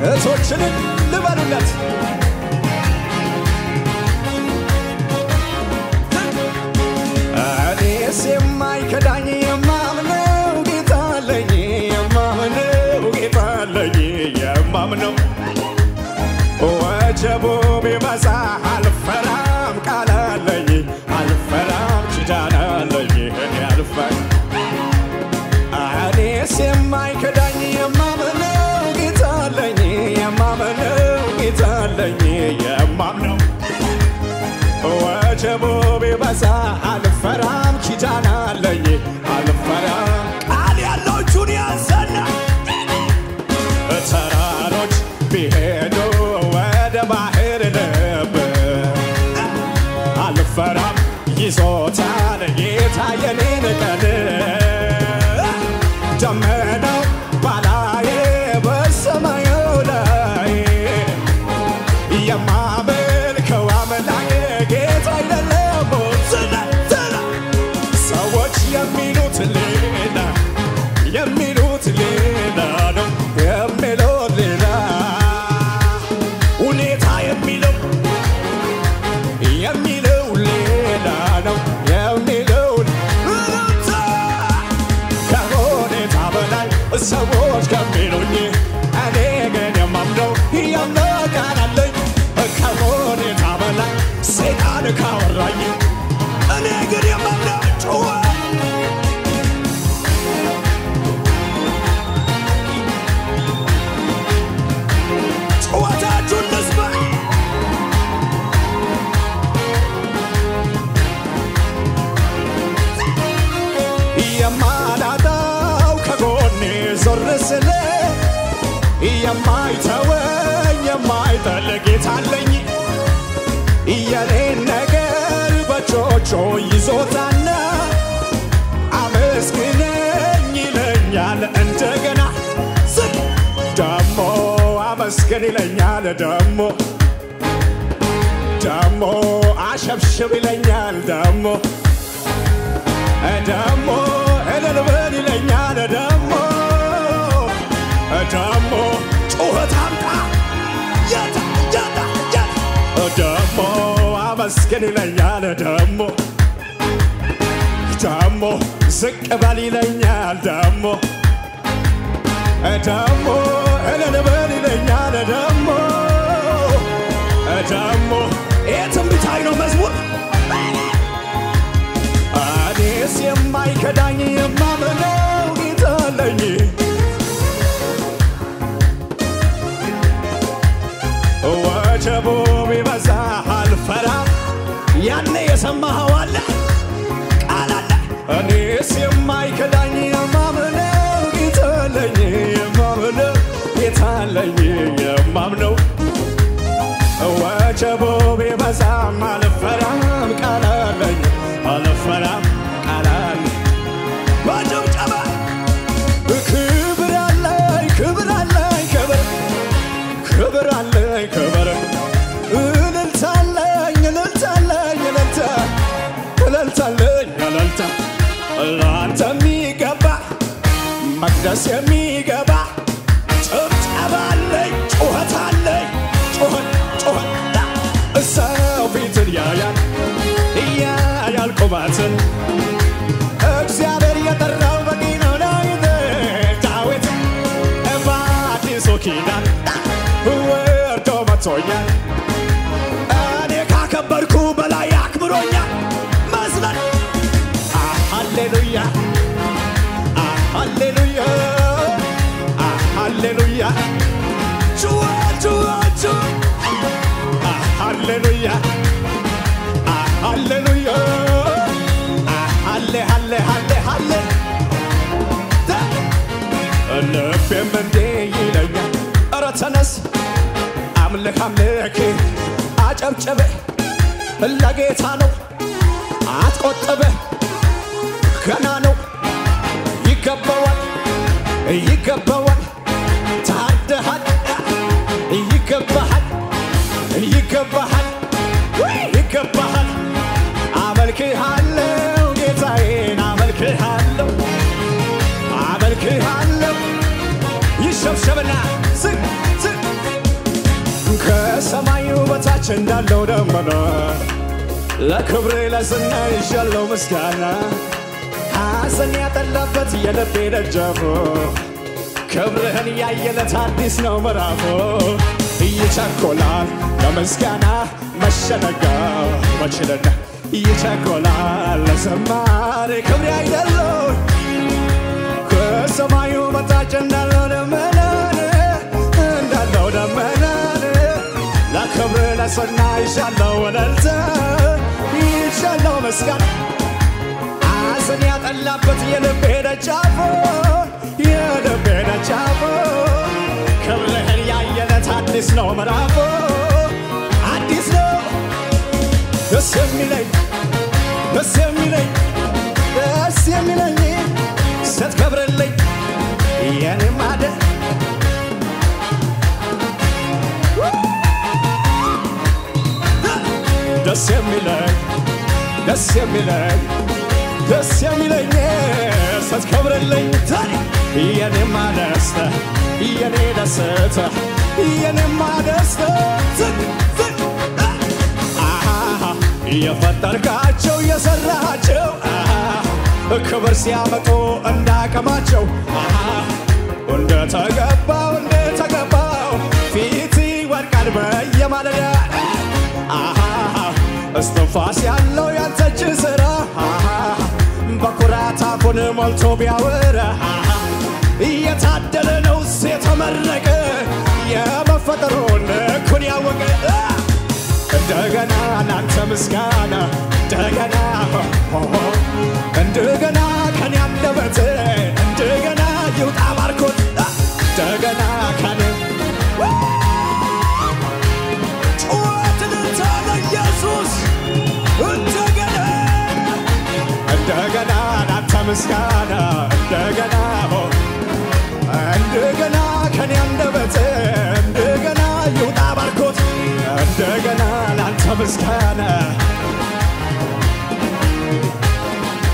እቶችን ልበሉለት እኔስ የማይከዳኝ የማምነው ጌታ አለኝ የማምነው ጌታ አለኝ የማምነው ወጀቡ ቢበዛ አልፈራም ቃል አለኝ አልፈራም ኪዳን አለኝ እኔ አልፈራም እኔስ የማይከዳኝ የማምነው ጌታ አለኝ የማምነው ጌታ አለኝ የማምነው ወጀቡ ቢበዛ አልፈራም ኪዳን አለኝ አልፈራም ቃል ያለው እጁን ያዘና ተራሮች ቢሄዱ ወደ ባህር ልብ አልፈራም ይዞታል ጌታ የኔን ቀን ደመናው ባላዬ በሰማዩ ላይ የማመልከው አምላኬ ጌታ አይደለም ሰዎች የሚሉት ሌላ ነው የሚሉት ሌላ ሁኔታ የሚለው ሌላ ነው የሚለው ከሁኔታ በላይ ሰዎች ከሚሉኝ እኔ ግን የማምነው ቃል አለኝ ከሁኔታ በላይ ሰይጣን ካወራኝ እኔ ግን የማምነው ጩኸታችሁን ልስማ የማላጣው ከጎኔ ዞር ስል የማይተወኝ የማይጥል ጌታ አለኝ የኔን ነገር በእጆቹ ይዞታልና አመስግነኝ ይለኛል እንደገና ደሞ አመስግን ይለኛል ደሞ አሸብሽብ ይለኛል ደሞ እልል በል ይለኛል ደሞ ጩኸት አምጣ ደሞ አመስግን ይለኛል ደሞ ዝቅ በል ይለኛል ደሞ እልል በል ይለኛል ደሞ የትንቢታይ ነው መዝሙር እኔስ የማይከዳኝ የማምነው ጌታ አለኝ ወጀቡ ቢበዛ አልፈራም ያኔ የሰማኸው አለ ቃል አለ እኔስ የማይከዳኝ የማምነው ጌታ አለኝ የማምነው ጌታ አለኝ የማምነው ወጀቡ ቢበዛ አልፈራም ቃል አለኝ አልፈራም ቃል አለኝ በጭብጨባ ክብር አለኝ ክብር አለኝ ክብር አለኝ ክብር እልልታ አለኝ እልልታ አለኝ እልልታ አለኝ እልልታ ላንተ የሚገባ መቅደስ የሚገባ ጭብጨባ አለኝ ጩኸት አለኝ ጩኸት ሰው ፊትን ያያል ቁመትን እግዚአብሔር የጠራው በቂ ነው ዳዊት በአዲሱ ኪዳን ወርዶ መጥቶኛል እኔ ካከበርኩ በላይ አክብሮኛል መስለን ሃሌሉያ ሃሌሉያ ሃሌሉያ ሃሌሉያ ሃሌሉያ ሃሌ ልቤም እንዲህ ይለኛል ኧረ ተነስ አምልክ አጨብጭብ ለጌታ ነው አትቆጥብ ገና ነው ይገባዋል ታድሃል ይገባሃል አመልክሃለሁ ጌታዬን አመልክሃለሁ ይሸብሸብና ዝቅ በታች እንዳለው ደመና ለክብሬ ለዝና ይዣለው ምስጋና ሐዘን ያጠላበት የልቤ ደጃፉ ክብርህን ያየለት አዲስ ነው ምዕራፉ ይቸኮላል ለምስጋና መሸነጋ መችለና ይቸኮላል ለዘማሬ ክብሬ አይደለው ከሰማዩ በታች እንዳለው ደመና ለክብር ለዝና ይዣለው እልልታ ይዣለው ምስጋና ሐዘን ያጠላበት የልቤ ደጃፉ ክብርህን ያየለት አዲስ ነው ምዕራፉ አዲስ ነው ደስ የሚለኝ ስትከብርልኝ የኔ ማደር ደስ የሚለኝ ስትከብርልኝ የኔማ ደስታ የኔ ደስታ የኔማ ደስታ የፈጠርካቸው የሰራቸው ክብር ሲያመጡ እንዳቅማቸው እንደተገባው ፊት ይወድቃል በየማለዳ እስትንፋስ ያለው ያንተ እጅ ሥራ በኩራት አፉን ሞልቶ ቢያወራ እየታደለ ነው የተመረቀ የመፈጠሩን ልኩን ያወቀ እንደገና ላንተ ምስጋና እንደገና ከኔ አንደበት እንደገና ይውጣ ባርኮት እንደገና ከኔ ኢየሱስ እንደገና ላንተ ምስጋና እንደገና ከኔ አንደበት እንደገና ይውጣ ባርኮት እንደገና ላንተ ምስጋና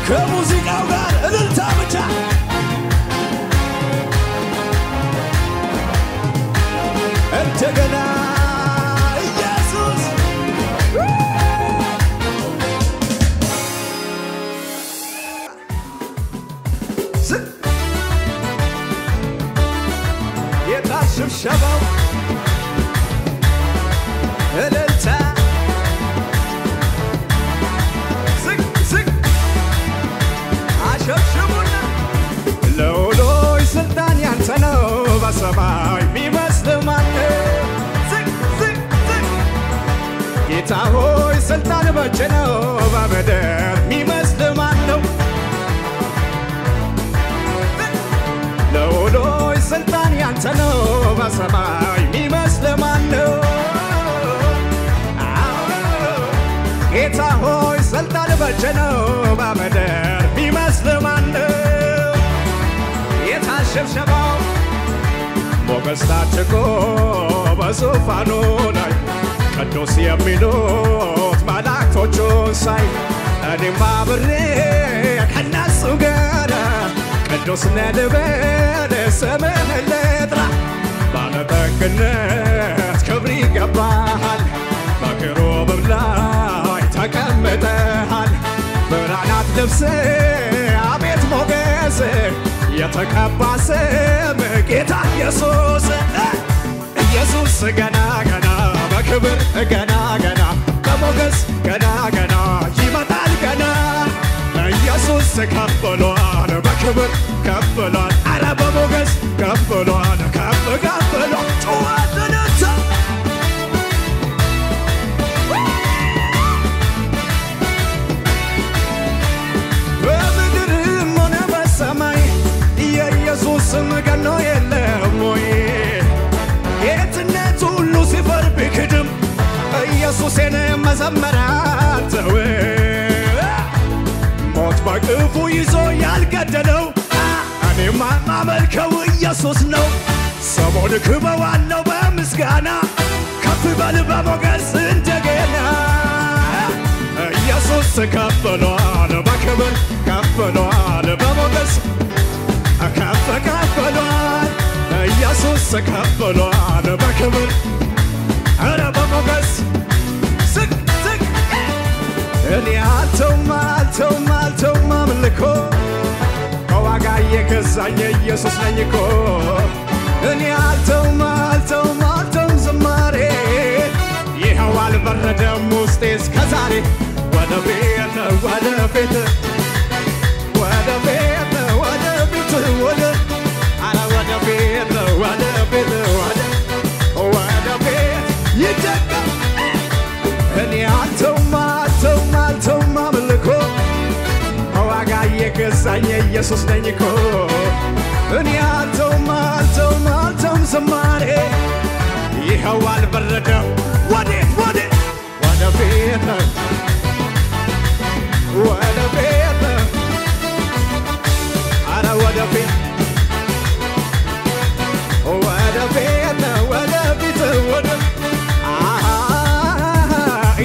ከሙዚቃው ጋር እልልታ ብቻ እንደገና ሽብሸባው እልልታ ዝቅ አሸብሽቡና ለውሎይ ስልጣን ያንተ ነው በሰማይ የሚመስል ማነው ዝቅ ጌታ ሆይ ስልጣን በእጅ ነው በምድር የሚመስል ማነው ለውሎይ ስልጣን ያንተ ነው በሰማይ የሚመስል ማነው ጌታ ሆይ ስልጣን በእጅ ነው በምድር የሚመስል ማነው የታሸብሸባው ሞገስ ታጭቆ በዙፋኑ ላይ ቅዱስ የሚሉት መላእክቶቹን ሳይ እኔም አብሬ ከእነሱ ጋር ቅዱስ ነህ ልበል ስምህን ልጥራ ባለጠግነት ክብር ይገባሃል በኪሩብም ላይ ተቀምጠሃል ብርሃናት ልብስ አቤት ሞገስ የተቀባ ስም ጌታ ኢየሱስ ገና በክብር ገና በሞገስ ገና ይመጣል ገና ኢየሱስ ከፍ ብሏል በክብር ከፍ ብሏል ኧረ በሞገስ ከፍ ብሏል ከፍ ብሏል ጩኸትንታ በምድርም ሆነ በሰማይ የኢየሱስ ስም ገኖ የለም ወይ ጌትነት ሁሉ ሲፈር ቢክድም ኢየሱስን መዘመር አልተውም ሞት በቅፉ ይዞ ያልገደለው እኔማ ማመልከው ኢየሱስ ነው ሰሞን ክበዋለሁ በምስጋና ከፍ በል በሞገስ እንደገና ኢየሱስ ከፍ ብሏል በክብር ከፍ ብሏል በሞገስ ከፍ ብሏል ኢየሱስ ከፍ ብሏል በክብር ኧረ በሞገስ እኔ አልተውም አምልኮ በዋጋ የገዛኝ ኢየሱስ ነኝ እኮ እኔ አልተውም ዝማሬ ይኸው አልበረደም ውስጤ እስከ ዛሬ ወደ ቤት ይደገም እኔ አልተውም አምልኮ በዋጋ የገዛኝ ኢየሱስ ነኝ እኮ እኔ አልተውም ዝማሬ ይኸው አልበረደም ወዴት ወደ ቤት አረ ወደ ቤት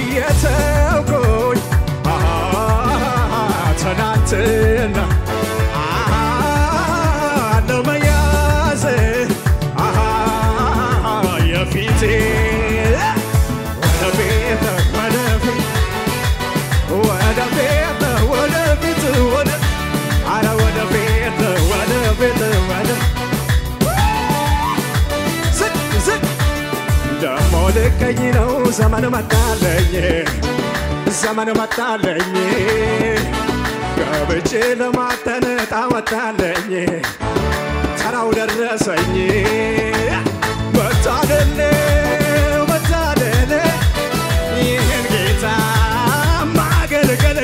እየተውኩኝ ትናንትና ለመያዝ የፊቴ ደሞ ልቀኝ ነው ዘመን መጣለኝ ገብቼ ለማተነጣ ወጣለኝ ተራው ደረሰኝ መታደል ይህን ጌታ ማገልገል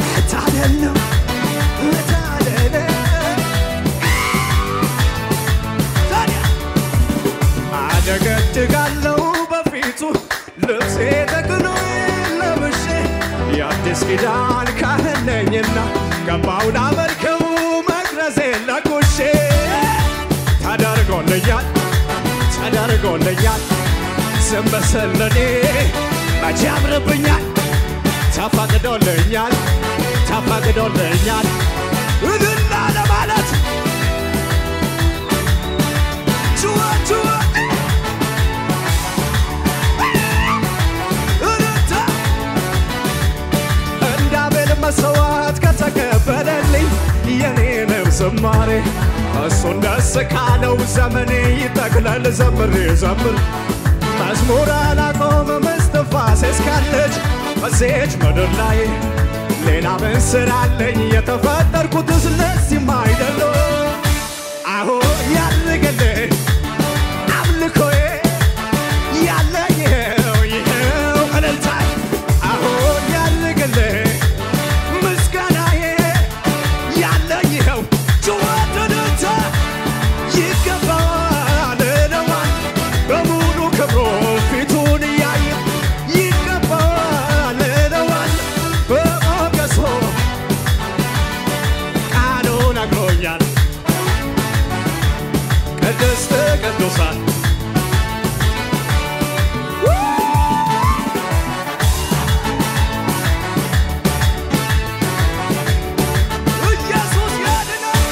መታደል ነው አደገድጋለሁ በፊቱ ልብሴ ተክኖ ለብሼ የአዲስ ኪዳን ካህን ነኝና ገባው ላመልከው መቅረዜ ለኩሼ ተደርጎልኛል ዝም ስል ለኔ መቼ ያምርብኛል ተፈቅዶልኛል እልል ለማለት መስዋዕት ከተቀበለልኝ የኔንም ዝማሬ እሱን ደስ ካለው ዘመኔ ይጠቅለል ዘምር መዝሙር አላቆምም እስትንፋሴ እስካለች በዚች ምድር ላይ ሌላ ምን ስራለኝ የተፈጠርኩትስ ለዚህም አይደለም አሁ ያድርግልኝ አምልኮዬ ያለኝ ይኸው እልልታ አሁ ያድርግልኝ ቅዱሳን ኢየሱስ ያድናል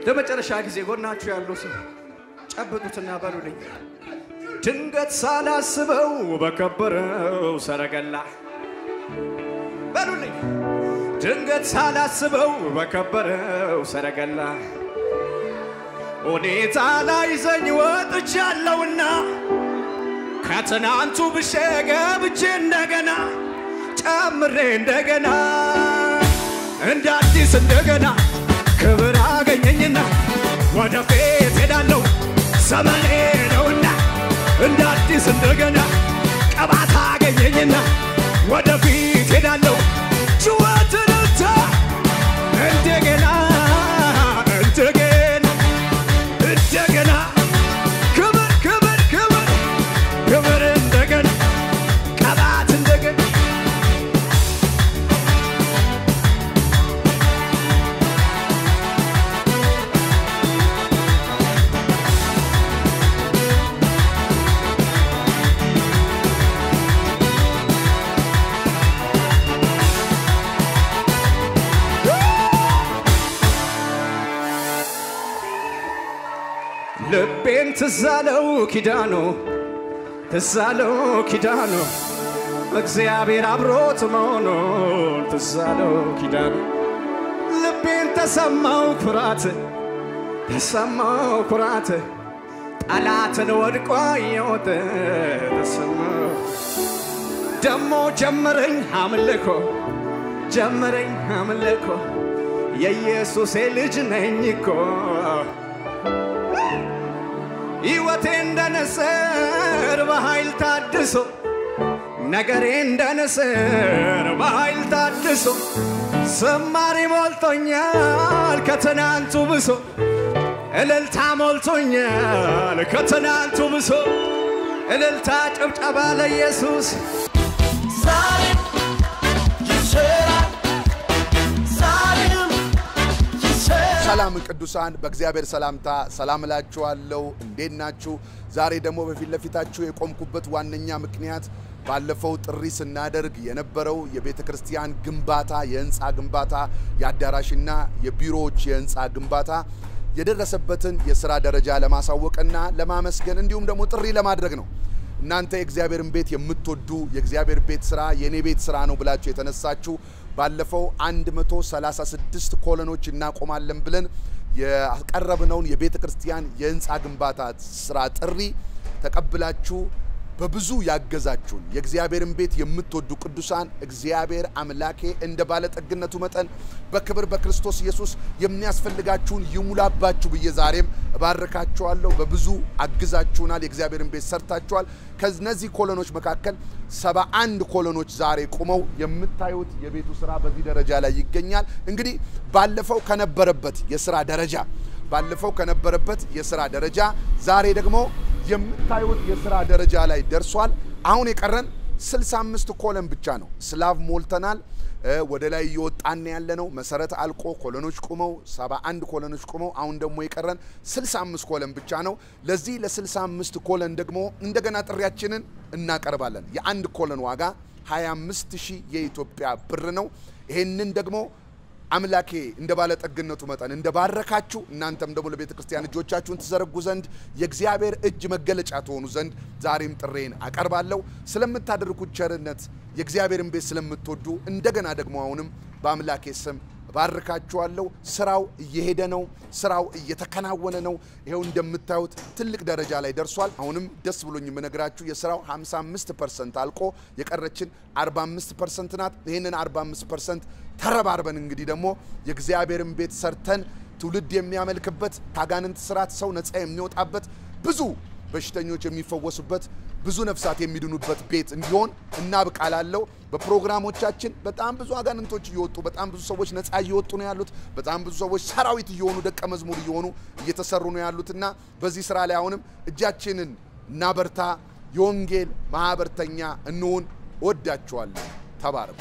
ለመጨረሻ ጊዜ ጎናችሁ ያለው ሰው ጨብጡትና በሉልኝ ድንገት ሳላስበው በከበረው ሰረገላ በሉልኝ ድንገት ሳላስበው በከበረው ሰረገላ ሁኔታ ላይ ዘኝ ወጥቻለሁና ከትናንቱ ብሼ ገብቼ እንደገና ጨምሬ እንደገና እንደ አዲስ እንደገና ክብር አገኘኝና ወደፊት ሄዳለሁ ዘመኔ ነውና እንደ አዲስ እንደገና ቅባት አገኘኝና ወደፊት ሄዳለሁ ጩኸትንታ እንደገና ክብር እንደገና ቅባት እንደገና ልቤን ትዛለው ኪዳኑ ትዛለው ኪዳኑ እግዚአብሔር አብሮት መሆኑን ትዛለው ኪዳኑ ልቤን ተሰማው ኩራት ጠላትን ወድቆ አየሁት ተሰማው ደሞ ጀመረኝ አምልኮ የኢየሱስ ልጅ ነኝ እኮ ሕይወቴ እንደ ንስር በኃይል ታድሶ ነገሬ እንደ ንስር በኃይል ታድሶ ሰማሪ ሞልቶኛል ከትናንቱ ብሶ እልልታ ሞልቶኛል ከትናንቱ ብሶ እልልታ ጭብጨባ ለኢየሱስ ዛሬ ይሰራል ሰላም ቅዱሳን በእግዚአብሔር ሰላምታ ሰላም እላችኋለሁ እንዴት ናችሁ ዛሬ ደግሞ በፊት ለፊታችሁ የቆምኩበት ዋነኛ ምክንያት ባለፈው ጥሪ ስናደርግ የነበረው የቤተ ክርስቲያን ግንባታ የህንጻ ግንባታ የአዳራሽና የቢሮዎች የህንጻ ግንባታ የደረሰበትን የሥራ ደረጃ ለማሳወቅና ለማመስገን እንዲሁም ደግሞ ጥሪ ለማድረግ ነው እናንተ የእግዚአብሔርን ቤት የምትወዱ የእግዚአብሔር ቤት ሥራ የኔ ቤት ሥራ ነው ብላችሁ የተነሳችሁ ባለፈው 136 ኮሎኖች እናቆማለን ብለን ያቀረብነውን የቤተ ክርስቲያን የህንጻ ግንባታ ሥራ ጥሪ ተቀብላችሁ በብዙ ያገዛችሁን የእግዚአብሔርን ቤት የምትወዱ ቅዱሳን እግዚአብሔር አምላኬ እንደ ባለጠግነቱ መጠን በክብር በክርስቶስ ኢየሱስ የሚያስፈልጋችሁን ይሙላባችሁ በየዛሬም ባርካችኋለሁ በብዙ አግዛችሁናል የእግዚአብሔርን ቤት ሰርታችኋል ከነዚህ ኮሎኖች መካከል 71 ኮሎኖች ዛሬ ቆመው የምታዩት የቤቱ ሥራ በዚህ ደረጃ ላይ ይገኛል እንግዲህ ባለፈው ከነበረበት የሥራ ደረጃ ዛሬ ደግሞ የምታዩት የሥራ ደረጃ ላይ ደርሷል አሁን የቀረን 65 ኮለን ብቻ ነው ስላቭ ሞልተናል ወደ ላይ ይወጣና ያለነው መሰረት አልቆ ኮሎኖች ቆመው 71 ኮሎኖች ቆመው አሁን ደግሞ የቀረን 65 ኮለን ብቻ ነው ለዚህ ለ65 ኮለን ደግሞ እንደገና ጥሪያችንን እናቀርባለን የአንድ ኮለን ዋጋ 25000 የኢትዮጵያ ብር ነው ይሄንን ደግሞ አምላኬ እንደ ባለጠግነቱ መጠን እንደ ባረካችሁ እናንተም ደግሞ ለቤተ ክርስቲያን እጆቻችሁን ተዘረጉ ዘንድ የእግዚአብሔር እጅ መገለጫ ተሆኑ ዘንድ ዛሬም ጥሬን አቀርባለሁ ስለምታደርጉት ቸርነት የእግዚአብሔርን ቤት ስለምትወዱ እንደገና ደግሞ አሁንም በአምላኬ ስም ባርካችኋለሁ ስራው እየሄደ ነው ስራው እየተከናወነ ነው ይሄው እንደምታዩት ትልቅ ደረጃ ላይ ደርሷል አሁንም ደስ ብሎኝ የምነግራችሁ የስራው 55% አልቆ የቀረችን 45% ናት ይሄንን 45% ተረባርበን እንግዲህ ደግሞ የእግዚአብሔርን ቤት ሰርተን ትውልድ የሚያመልክበት ታጋንንት ስራት ሰው ነፃ የሚወጣበት ብዙ በሽተኞች የሚፈወሱበት ብዙ ነፍሳት የሚድኑበት ቤት እንዲሆን እናብቃላለው በፕሮግራሞቻችን በጣም ብዙ አጋንንቶች እየወጡ በጣም ብዙ ሰዎች ነፃ እየወጡ ነው ያሉት በጣም ብዙ ሰዎች ሰራዊት እየሆኑ ደቀ መዝሙር እየሆኑ እየተሰሩ ነው ያሉትና በዚህ ስራ ላይ አሁንም እጃችንን እናበርታ የወንጌል ማህበርተኛ እንሆን ወዳችኋለሁ ተባረኩ